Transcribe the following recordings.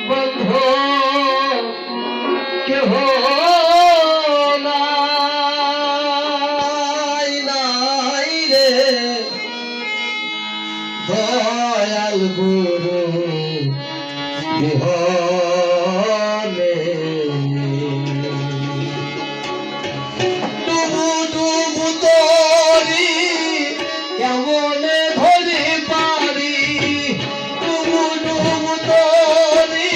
বন্ধ কেহ নাই নাই রে দয়াল গুরু বিহনে ডুবু ডুবু তরি কেমনে ধরে পারি ডুবু ডুবু তরি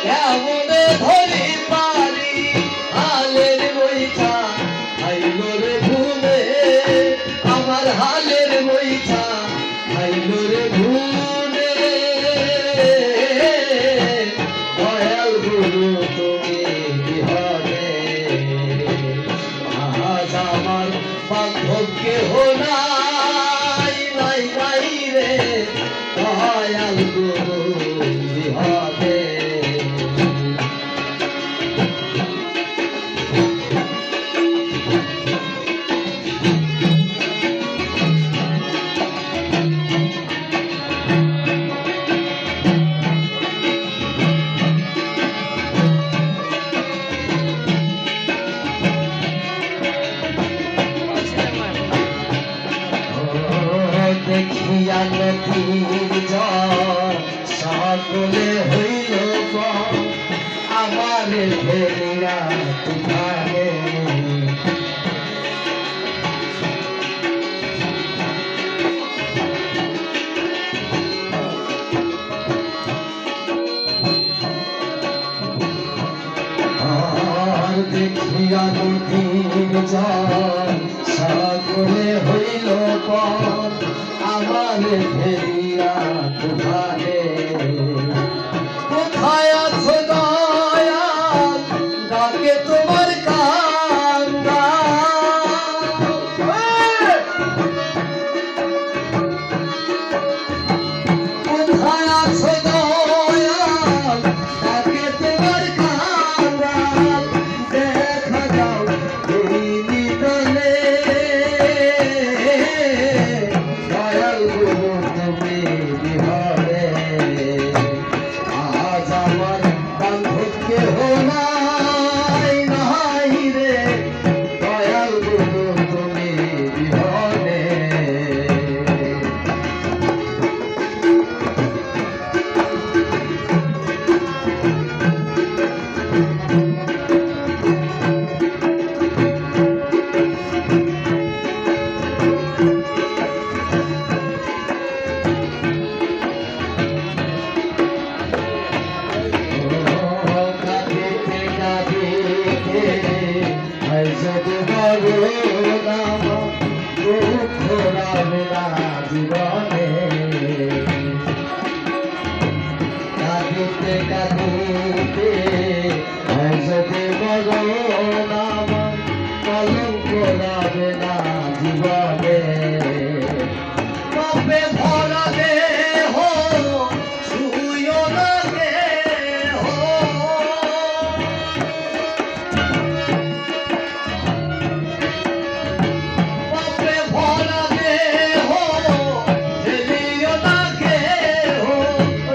কেমনে ধরে পারি হালের বইটা আইলো রে ঘুমে আমার হালের বইটা আইলো রে ঘুমে দয়াল গুরু তুমি বিহনে আজ আমার বান্ধব কেহ নাই নাই নাই রে দয়াল গুরু বিহনে দেখিয়া নদীর জল সকলে হইল আমার ফেরিয়া তুফানে আর দেখিয়া নদীর জল সকলে হইল আমার ফেরিয়া তুফানে কোথায় আছো দয়াল ডাকে তোমার কান্দা কোথায় আছো দয়াল ডাকে তোমার কান্দা দেখা যাও এই নিদনে দয়াল গুরু তুমি বিহনে আজ আমার বান্ধব কেহ নাই নাই রে দয়াল গুরু তুমি বিহনে জীবনে কাঁদিতে কাঁদিতে যদি বড় নাম কলঙ্ক রাবে না জীবনে কবে ভরা দেহ শুইও না দেহ কবে ভরা দেহ ফেলিও না কেহ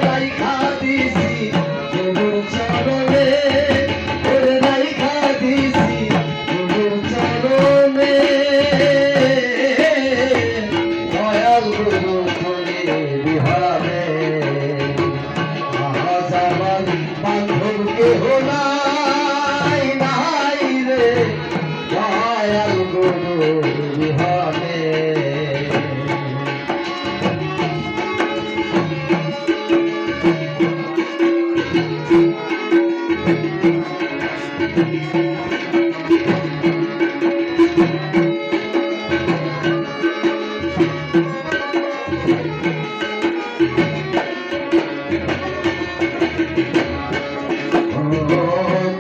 রাইখা দিছি গুরুর চরণে ওরে রাইখা দিছি গুরুর চরণে দয়াল গুরু তুমি বিহনে আজ আমার বান্ধব কেহ নাই নাই রে দয়াল গুরু বিহনে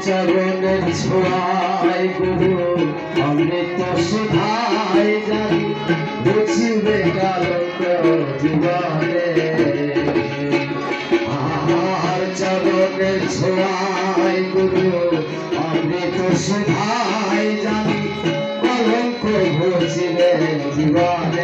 চরণের ছোঁয়ায় গুরু অমৃত সুধা জীবনে